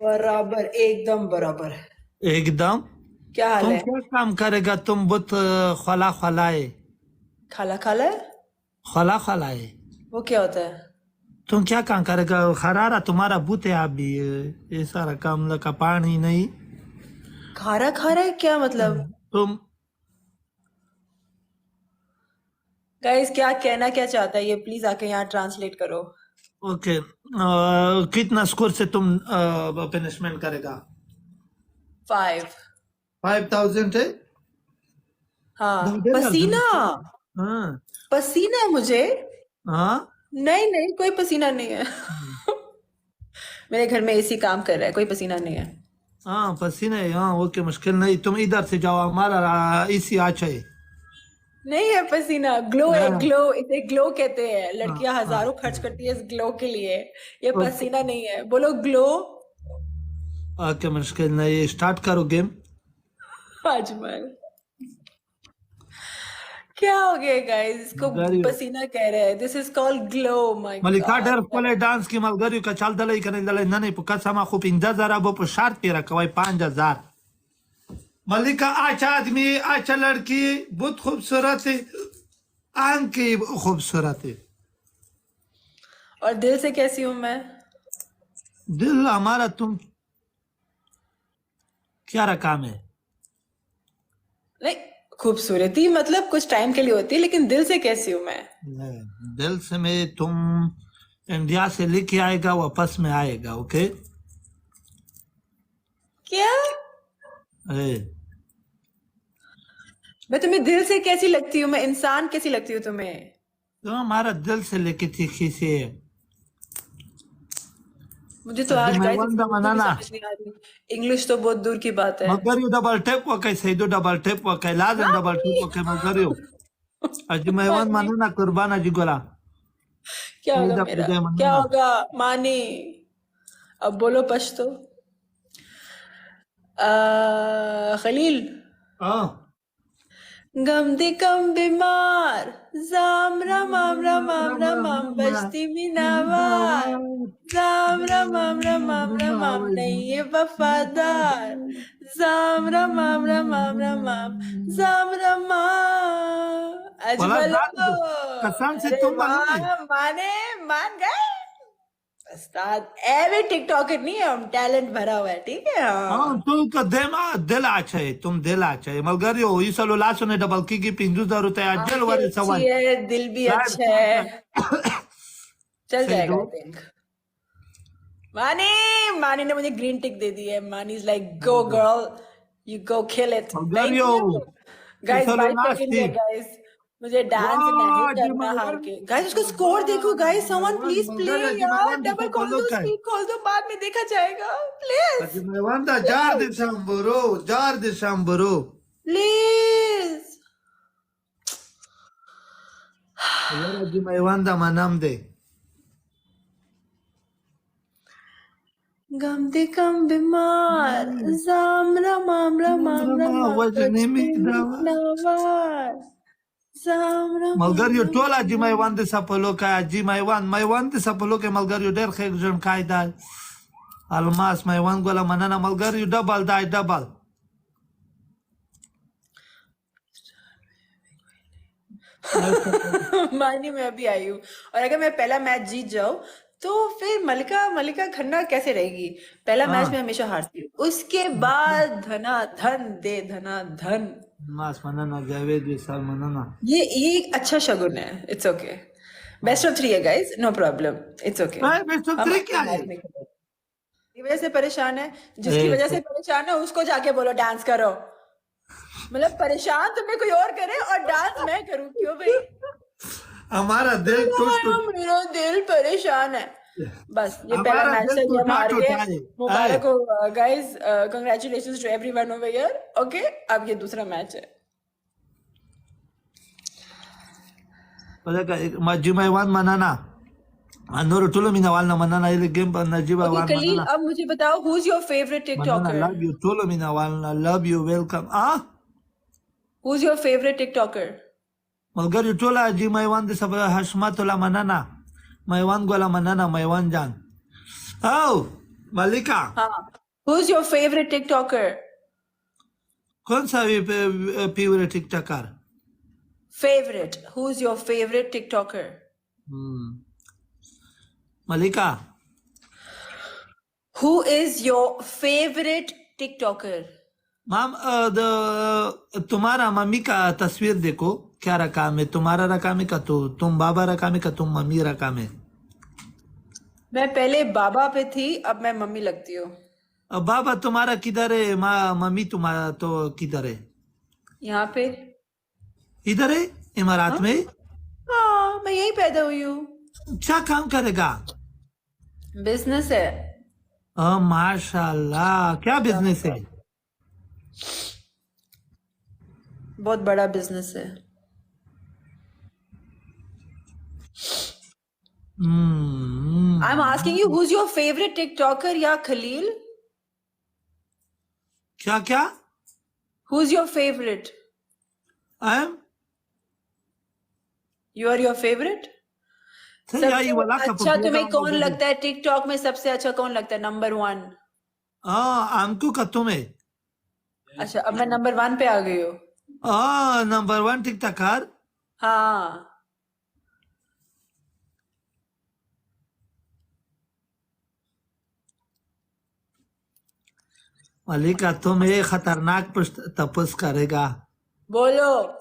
बराबर, एकदम बराबर। एकदम। क्या हाल तुम है? क्या काम करेगा? तुम बहुत खला खलाए। खाला खाला है? खला खलाए। वो क्या होता है? तुम क्या काम करेगा? खरारा तुम्हारा बुत है अभी। ये सारा काम का पानी नहीं। खारा खारा है क्या मतलब? तुम गाइस, क्या कहना क्या चाहता है ये, प्लीज आके यहाँ ट्रांसलेट करो। ओके। कितना स्कोर से तुम पनिशमेंट करेगा? 5। 5000 है। हाँ, दे ना पसीना। हाँ। पसीना है मुझे। हाँ। नहीं नहीं, कोई पसीना नहीं है। मेरे घर में एसी काम कर रहा है, कोई पसीना नहीं है। हाँ पसीना है। हाँ ओके, मुश्किल नहीं। तुम इधर से जाओ, हमारा इसी अच्छा है। नहीं है पसीना, ग्लो है, हाँ ग्लो, इसे ग्लो कहते हैं। हाँ लड़कियां हाँ। हजारों खर्च करती है इस ग्लो के लिए। ये ओके पसीना नहीं है, बोलो ग्लो। ओके, मुश्किल नहीं। स्टार्ट करो गेम। अजमल, क्या हो गया गाइस? इसको मलगारियो पसीना कह रहे हैं। This is called glow, my Malika God. der fole dance ki malgariu ka chal dalai kanil dalai nane po kasama khu 15000 abo po shart pe rakha hai 5000। मलिका अच्छा आदमी, अच्छा लड़की, बहुत खूबसूरत है। आंख की खूबसूरत है। और दिल से कैसी हूं मैं? दिल हमारा तुम क्या रखा में? नहीं, खूबसूरती मतलब कुछ टाइम के लिए होती है, लेकिन दिल से कैसी हूं मैं? दिल से में तुम इंडिया से लेके आएगा, वापस में आएगा। ओके। क्या? ए, मैं तुम्हें दिल से कैसी लगती हूँ? मैं इंसान कैसी लगती हूँ तुम्हें? तो हमारा दिल से लेके तीखी से। मुझे तो अजी आज मैं गाइस वंदा उर्दू भी मनाना। समझ नहीं आ रही। इंग्लिश तो बहुत दूर की बात है। मगर यू डबल टेप वके सही दो डबल टेप वके लाजम डबल टेप वके मगर यू अजी मैं वन मानी, मनाना कुर्बान अजी गोला। क्या सही होगा दा मेरा? पूजा क्या मनाना। होगा? मानी, अब बोलो पश्तो। खलील। हाँ। गम दे कम बीमार, जाम रमम रमम रमम बजती मीनावार। जाम रमम रमम रमम नहीं ये वफादार। जाम रमम रमम रमम, जाम रमम। वाला अजमल, दाद दो कसम से अरे तुम मालूम है। वाह, माने, मान गए। उस्ताद एवे टिकटॉकर नहीं है हम, टैलेंट भरा हुआ है, ठीक है। हाँ हाँ, तुम का दिल अच्छा है। तुम दिल अच्छा है मगर यो इस लो लासो ने डबल की पिंजू जरूरत है अज्जल आंखें वाले अच्छी सवाल। है, दिल भी लाइव अच्छा स्टार्ट है। कर। चल सही जाएगा दो। I think. मानी, मानी ने मुझे ग्रीन टिक दे दी है। मानी इज लाइक गो सही दो girl, you go kill it. मगर थैंक यो यू इस गाइस, लो 22 लास्ट सेकंड थी। है गाइस। मुझे डांस नहीं वाह जी करना मैं हार वन। के। गाइस उसको स्कोर देखो वाह गाइस, जी मैं समवन वन प्लीज प्ले। मगर जी मैं यार वन डबल खोल डिसअपॉइंट दो, है। स्पीड खोल दो, बाद में देखा जाएगा। प्लीज जी मैं वन दा जार प्लीज दिसंबरो जार दिसंबरो। प्लीज। यार जी मैं वन दा मनम दे। गम दे कम बीमार, जाम रमम रमम रमा रमम वजनी बजती में दवा। नवार। जाम Ramam Malgario Ramam tola ji mai Ramam. wan de sapolo ka ji mai wan de sapolo ke malgario der khek jon kaida almas mai wan gola manana malgario double dai double। मानी, मैं अभी आई हूँ। और अगर मैं पहला मैच जीत जाऊं, तो फिर मलिका मलिका खन्ना कैसे रहेगी? पहला मैच में हाँ हमेशा हारती हूँ, उसके बाद धना धन दे धना धन। almas manana जावेद विशाल manana। ये एक अच्छा शगुन है। It's okay. बेस्ट हाँ ऑफ 3 है guys, no problem. It's okay. भाई बेस्ट ऑफ हम थ्री अगले क्या है? मैच में खेलेंगे। की वजह से परेशान है, जिसकी ए वजह से परेशान है उसको जाके बोलो डांस करो। मतलब परेशान तुम्हें कोई और करे और डांस मैं करूं, क्यों भाई? हमारा दिल टूट टूट मेरा दिल परेशान है। बस ये पहला हमारा मैच दिल था, ये हम टूटा हार गए। टूटा है। मुबारक हो guys, congratulations to everyone over here. Okay, अब ये दूसरा मैच है। पता का जी mai wan manana anoro tulo mina walna manana ile game pa najiba okay wan कलील, manana अब मुझे बताओ, who is your favourite manana TikToker? love you tulo mina walna love you welcome ah। Who is your favourite TikToker? Malgari tola ji maiwan de sabra hashmatola manana. Maiwan gola manana maiwan jan. Oh! Malika, हाँ, who's your favorite TikToker? कौन सा favourite TikToker? Favorite. Who's your favorite TikToker? Malika, Who is your favorite TikToker? Ma'am तुम्हारा मम्मी का तस्वीर देखो, क्या रखा है? तुम्हारा रखा है का तो तुम बाबा रखा है का तुम मम्मी रखा है? मैं पहले बाबा पे थी, अब मैं मम्मी लगती हूँ। अब बाबा तुम्हारा किधर है? मम्मी तुम्हारा तो किधर है? यहाँ पे। इधर है इमारात हाँ? में? हाँ, मैं यही पैदा हुई हूँ। क्या काम करेगा? बिजनेस है। माशाल्लाह, क्या बिजनेस है? बहुत बड़ा बिजनेस है। I'm asking you, who's your favorite TikToker या खलील? क्या क्या? Who's your favorite? I am You are your favorite? यही वाला सबसे अच्छा तुम्हें कौन लगता है टिकटॉक में? सबसे अच्छा कौन लगता है? नंबर 1? हमको का तुम्हें? अच्छा, अब मैं नंबर 1 पे आ गई हूँ। Number 1 TikToker. हाँ, मलिका, तुम ये खतरनाक तपस करेगा? बोलो।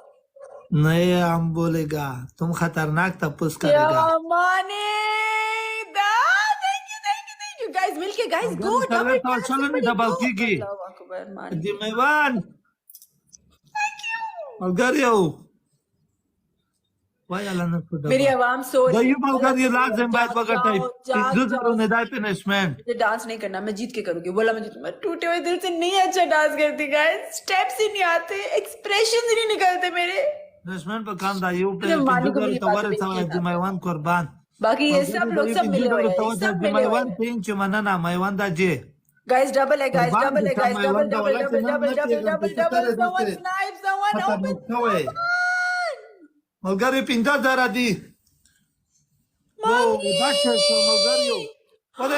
नहीं, हम बोलेगा तुम खतरनाक तपस करेगा। माने थैंक यू गाइस, मिलके गाइस गो डबल चलो नहीं डबल की अल्लाह अकबर। माने जिम्मेवान Bulgaria. Why Allah मेरी आवाम सो रही The है। you Bulgaria lazım bayt bagatay. जाओ, Izduzaro ne dai punishment. मुझे डांस नहीं करना, मैं जीत के करूंगी। बोला मैं जीतूंगा। टूटे हुए दिल से नहीं अच्छा डांस करती गाइस, स्टेप्स ही नहीं आते, एक्सप्रेशन ही नहीं निकलते मेरे। Punishment पर काम दा you पे मानी को मेरी tawar बात tawa नहीं जिम्मेवान कुर्बान. बाकी ये सब लोग सब मिले हुए हैं, सब मिले हुए जिम्मेवान हैं। तीन चुमना ना मैवान दा जे. गाइस डबल है, गाइस कुर्बान डबल है, बेटा, गाइस मैं डबल वंदा डबल वाला डबल जनाब डबल मत डबल ये डबल करते डबल। तरह someone दूसरे. snipe, someone खतरनाक open, खवे. someone। Bulgaria 50,000 दी. मानी Bache Bulgaria. Wala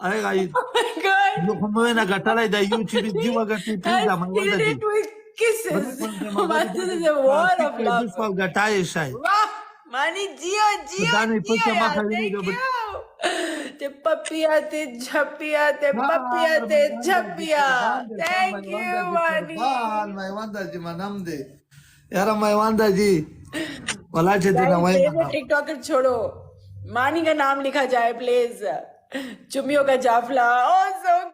Ay ay. Oh my god, Yo como ven a gatala da YouTube jiwa gati pinda I मैवान दा did ji. it with kisses। This is a war of love। This gataye shai. वाह मानी, Jio Jio Dani जियो pucha यार, makha thank video. you। ते पपिया ते झपिया ते पपिया ते झपिया, thank you मानी। मैवान दा जी मनम दे. यार मैवान दा जी. वला जे देना वही फेवरेट टिकटॉकर छोड़ो, मानी का नाम लिखा जाए प्लीज। चुमियों का जाफला। ओ सो